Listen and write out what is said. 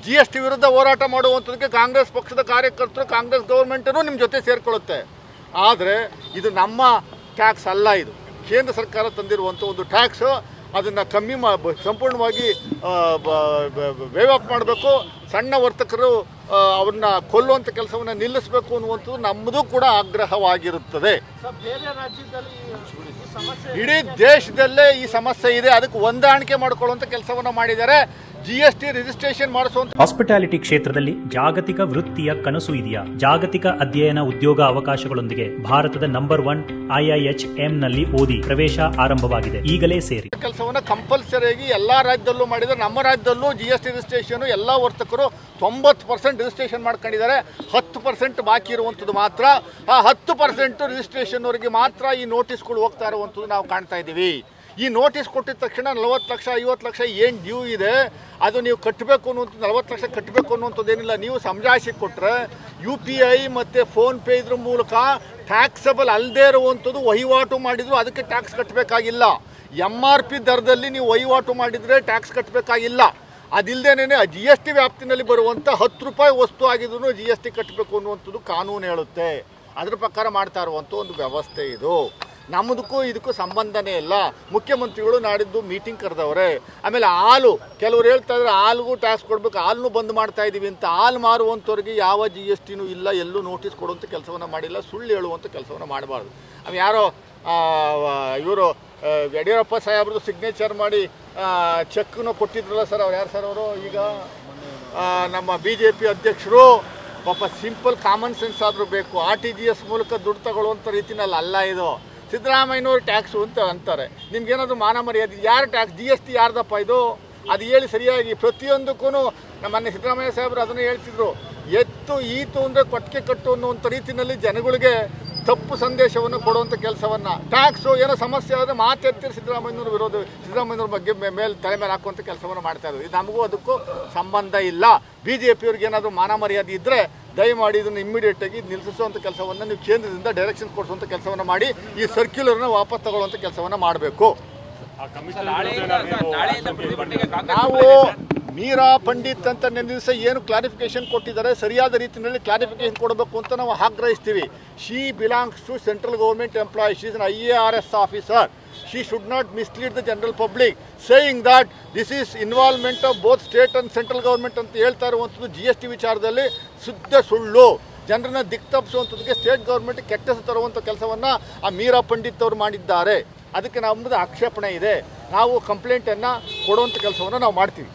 GST ವಿರುದ್ಧ ಹೋರಾಟ ಮಾಡುವಂಥದ್ದಕ್ಕೆ ಕಾಂಗ್ರೆಸ್ ಪಕ್ಷದ ಕಾರ್ಯಕರ್ತರು, ಕಾಂಗ್ರೆಸ್ ಗೌರ್ಮೆಂಟನ್ನು ನಿಮ್ಮ ಜೊತೆ ಸೇರಿಕೊಳ್ಳುತ್ತೆ. ಆದರೆ ಇದು ನಮ್ಮ ಟ್ಯಾಕ್ಸ್ ಅಲ್ಲ, ಇದು ಕೇಂದ್ರ ಸರ್ಕಾರ ತಂದಿರುವಂಥ ಒಂದು ಟ್ಯಾಕ್ಸು. ಅದನ್ನು ಕಮ್ಮಿ ಸಂಪೂರ್ಣವಾಗಿ ವೇವ್ ಆಫ್ ಮಾಡಬೇಕು. ಸಣ್ಣ ವರ್ತಕರು ಅವ್ರನ್ನ ಕೊಲ್ಲುವಂಥ ಕೆಲಸವನ್ನು ನಿಲ್ಲಿಸಬೇಕು ಅನ್ನುವಂಥದ್ದು ನಮ್ಮದು ಕೂಡ ಆಗ್ರಹವಾಗಿರುತ್ತದೆ. ಇಡೀ ದೇಶದಲ್ಲೇ ಈ ಸಮಸ್ಯೆ ಇದೆ, ಅದಕ್ಕೆ ಹೊಂದಾಣಿಕೆ ಮಾಡಿಕೊಳ್ಳುವಂಥ ಕೆಲಸವನ್ನು ಮಾಡಿದ್ದಾರೆ. GST ರಿಜಿಸ್ಟ್ರೇಷನ್ ಮಾಡಿಸುವಂತ ಹಾಸ್ಪಿಟಾಲಿಟಿ ಕ್ಷೇತ್ರದಲ್ಲಿ ಜಾಗತಿಕ ವೃತ್ತಿಯ ಕನಸು ಇದೆಯಾ? ಜಾಗತಿಕ ಅಧ್ಯಯನ ಉದ್ಯೋಗ ಅವಕಾಶಗಳೊಂದಿಗೆ ಭಾರತದ ನಂಬರ್ 1 IIHM ನಲ್ಲಿ ಓದಿ. ಪ್ರವೇಶ ಆರಂಭವಾಗಿದೆ, ಈಗಲೇ ಸೇರಿ. ಕೆಲಸವನ್ನ ಕಂಪಲ್ಸರಿಯಾಗಿ ಎಲ್ಲಾ ರಾಜ್ಯದಲ್ಲೂ ಮಾಡಿದರೆ, ನಮ್ಮ ರಾಜ್ಯದಲ್ಲೂ GST ರಿಜಿಸ್ಟ್ರೇಷನ್ ಎಲ್ಲಾ ವರ್ತಕರು 90% ರಿಜಿಸ್ಟ್ರೇಷನ್ ಮಾಡ್ಕೊಂಡಿದ್ದಾರೆ. 10% ಬಾಕಿ ಇರುವಂಥದ್ದು ಮಾತ್ರ, ಆ 10% ರಿಜಿಸ್ಟ್ರೇಷನ್ ಅವರಿಗೆ ಮಾತ್ರ ಈ ನೋಟಿಸ್ಗಳು ಹೋಗ್ತಾ ಇರುವಂಥದ್ದು ನಾವು ಕಾಣ್ತಾ ಇದ್ದೀವಿ. ಈ ನೋಟಿಸ್ ಕೊಟ್ಟಿದ ತಕ್ಷಣ 40 ಲಕ್ಷ 50 ಲಕ್ಷ ಏನು ಡ್ಯೂ ಇದೆ ಅದು ನೀವು ಕಟ್ಟಬೇಕು ಅನ್ನುವಂಥದ್ದು, 40 ಲಕ್ಷ ಕಟ್ಟಬೇಕು ಅನ್ನುವಂಥದ್ದು ಏನಿಲ್ಲ. ನೀವು ಸಮಜಾಯಿಷಿ ಕೊಟ್ಟರೆ UPI ಮತ್ತು ಫೋನ್ಪೇ ಇದ್ರ ಮೂಲಕ ಟ್ಯಾಕ್ಸಬಲ್ ಅಲ್ಲದೇ ಇರುವಂಥದ್ದು ವಹಿವಾಟು ಮಾಡಿದ್ರು ಅದಕ್ಕೆ ಟ್ಯಾಕ್ಸ್ ಕಟ್ಟಬೇಕಾಗಿಲ್ಲ. MRP ದರದಲ್ಲಿ ನೀವು ವಹಿವಾಟು ಮಾಡಿದರೆ ಟ್ಯಾಕ್ಸ್ ಕಟ್ಟಬೇಕಾಗಿಲ್ಲ. ಅದಿಲ್ಲದೇನೆ GST ವ್ಯಾಪ್ತಿನಲ್ಲಿ ಬರುವಂಥ 10 ರೂಪಾಯಿ ವಸ್ತು ಆಗಿದ್ರು GST ಕಟ್ಟಬೇಕು ಅನ್ನುವಂಥದ್ದು ಕಾನೂನು ಹೇಳುತ್ತೆ. ಅದ್ರ ಪ್ರಕಾರ ಮಾಡ್ತಾ ಇರುವಂಥ ಒಂದು ವ್ಯವಸ್ಥೆ ಇದು. ನಮ್ಮದಕ್ಕೂ ಇದಕ್ಕೂ ಸಂಬಂಧನೇ ಇಲ್ಲ. ಮುಖ್ಯಮಂತ್ರಿಗಳು ನಾಡಿದ್ದು ಮೀಟಿಂಗ್ ಕರೆದವ್ರೆ. ಆಮೇಲೆ ಹಾಲು, ಕೆಲವರು ಹೇಳ್ತಾ ಇದ್ದಾರೆ ಹಾಲಿಗೂ ಟ್ಯಾಕ್ಸ್ ಕೊಡಬೇಕು, ಹಾಲನ್ನು ಬಂದ್ ಮಾಡ್ತಾ ಇದ್ದೀವಿ ಅಂತ. ಹಾಲು ಮಾರುವಂಥವ್ರಿಗೆ ಯಾವ GSTನೂ ಇಲ್ಲ, ಎಲ್ಲೂ ನೋಟಿಸ್ ಕೊಡುವಂಥ ಕೆಲಸವನ್ನು ಮಾಡಿಲ್ಲ, ಸುಳ್ಳು ಹೇಳುವಂಥ ಕೆಲಸವನ್ನು ಮಾಡಬಾರ್ದು. ಅವು ಯಾರೋ ಇವರು ಯಡಿಯೂರಪ್ಪ ಸಾಹೇಬ್ರದ್ದು ಸಿಗ್ನೇಚರ್ ಮಾಡಿ ಚೆಕ್ನು ಕೊಟ್ಟಿದ್ರಲ್ಲ ಸರ್, ಅವ್ರು ಯಾರು ಸರ್ ಅವರು? ಈಗ ನಮ್ಮ BJP ಅಧ್ಯಕ್ಷರು. ಪಾಪ ಸಿಂಪಲ್ ಕಾಮನ್ ಸೆನ್ಸ್ ಆದರೂ ಬೇಕು. RTGS ಮೂಲಕ ದುಡ್ಡು ತಗೊಳ್ಳುವಂಥ ರೀತಿನಲ್ಲಿ ಅಲ್ಲ ಇದು. ಸಿದ್ದರಾಮಯ್ಯನವರು ಟ್ಯಾಕ್ಸು ಅಂತ ಅಂತಾರೆ. ನಿಮ್ಗೇನಾದರೂ ಮಾನ ಮರ್ಯಾದೆ? ಯಾರು ಟ್ಯಾಕ್ಸ್? GST ಯಾರ್ದಪ್ಪ ಇದು? ಅದು ಹೇಳಿ ಸರಿಯಾಗಿ. ಪ್ರತಿಯೊಂದಕ್ಕೂ ನಮ್ಮನ್ನೇ ಸಿದ್ದರಾಮಯ್ಯ ಸಾಹೇಬರು ಅದನ್ನು ಹೇಳ್ತಿದ್ರು, ಎತ್ತು ಈತು ಅಂದರೆ ಕೊಟ್ಟಿಗೆ ಕಟ್ಟು ಅನ್ನುವಂಥ ರೀತಿಯಲ್ಲಿ ಜನಗಳಿಗೆ ತಪ್ಪು ಸಂದೇಶವನ್ನು ಕೊಡುವಂಥ ಕೆಲಸವನ್ನು. ಟ್ಯಾಕ್ಸು ಏನೋ ಸಮಸ್ಯೆ ಆದರೆ ಮಾತೆತ್ತಿರು ಸಿದ್ದರಾಮಯ್ಯನವರು ವಿರೋಧ, ಸಿದ್ದರಾಮಯ್ಯನವ್ರ ಬಗ್ಗೆ ತಲೆ ಮೇಲೆ ಹಾಕುವಂಥ ಕೆಲಸವನ್ನು ಮಾಡ್ತಾ ಇದ್ರು. ಇದು ನಮಗೂ ಅದಕ್ಕೂ ಸಂಬಂಧ ಇಲ್ಲ. BJPಯವ್ರಿಗೆ ಏನಾದರೂ ಮಾನ ಮರ್ಯಾದೆ ಇದ್ದರೆ ದಯಮಾಡಿ ಇದನ್ನು ಇಮ್ಮಿಡಿಯೇಟಾಗಿ ನಿಲ್ಲಿಸುವಂಥ ಕೆಲಸವನ್ನು ನೀವು ಕೇಂದ್ರದಿಂದ ಡೈರೆಕ್ಷನ್ ಕೊಡಿಸುವಂಥ ಕೆಲಸವನ್ನು ಮಾಡಿ, ಈ ಸರ್ಕ್ಯುಲರ್ನ ವಾಪಸ್ ತಗೊಳ್ಳುವಂಥ ಕೆಲಸವನ್ನು ಮಾಡಬೇಕು. ನಾವು ಮೀರಾ ಪಂಡಿತ್ ಅಂತ ನಿನ್ನೆ ದಿವಸ ಏನು ಕ್ಲಾರಿಫಿಕೇಶನ್ ಕೊಟ್ಟಿದ್ದಾರೆ, ಸರಿಯಾದ ರೀತಿಯಲ್ಲಿ ಕ್ಲಾರಿಫಿಕೇಶನ್ ಕೊಡಬೇಕು ಅಂತ ನಾವು ಆಗ್ರಹಿಸ್ತೀವಿ. She belongs to central government employ, she is an IARS officer. She should not mislead the general public saying that this is involvement of both state and central government ಅಂತ ಹೇಳ್ತಾ ಇರುವಂಥದ್ದು GST ವಿಚಾರದಲ್ಲಿ ಶುದ್ಧ ಸುಳ್ಳು. ಜನರನ್ನ ದಿಕ್ತಪ್ಪಿಸುವಂಥದ್ದಕ್ಕೆ ಸ್ಟೇಟ್ ಗೌರ್ಮೆಂಟ್ ಕೆಟ್ಟ ಹೆಸರು ತರುವಂಥ ಕೆಲಸವನ್ನು ಆ ಮೀರಾ ಪಂಡಿತ್ ಅವರು ಮಾಡಿದ್ದಾರೆ. ಅದಕ್ಕೆ ನಮ್ಮದು ಆಕ್ಷೇಪಣೆ ಇದೆ. ನಾವು ಕಂಪ್ಲೇಂಟನ್ನು ಕೊಡುವಂಥ ಕೆಲಸವನ್ನು ನಾವು ಮಾಡ್ತೀವಿ.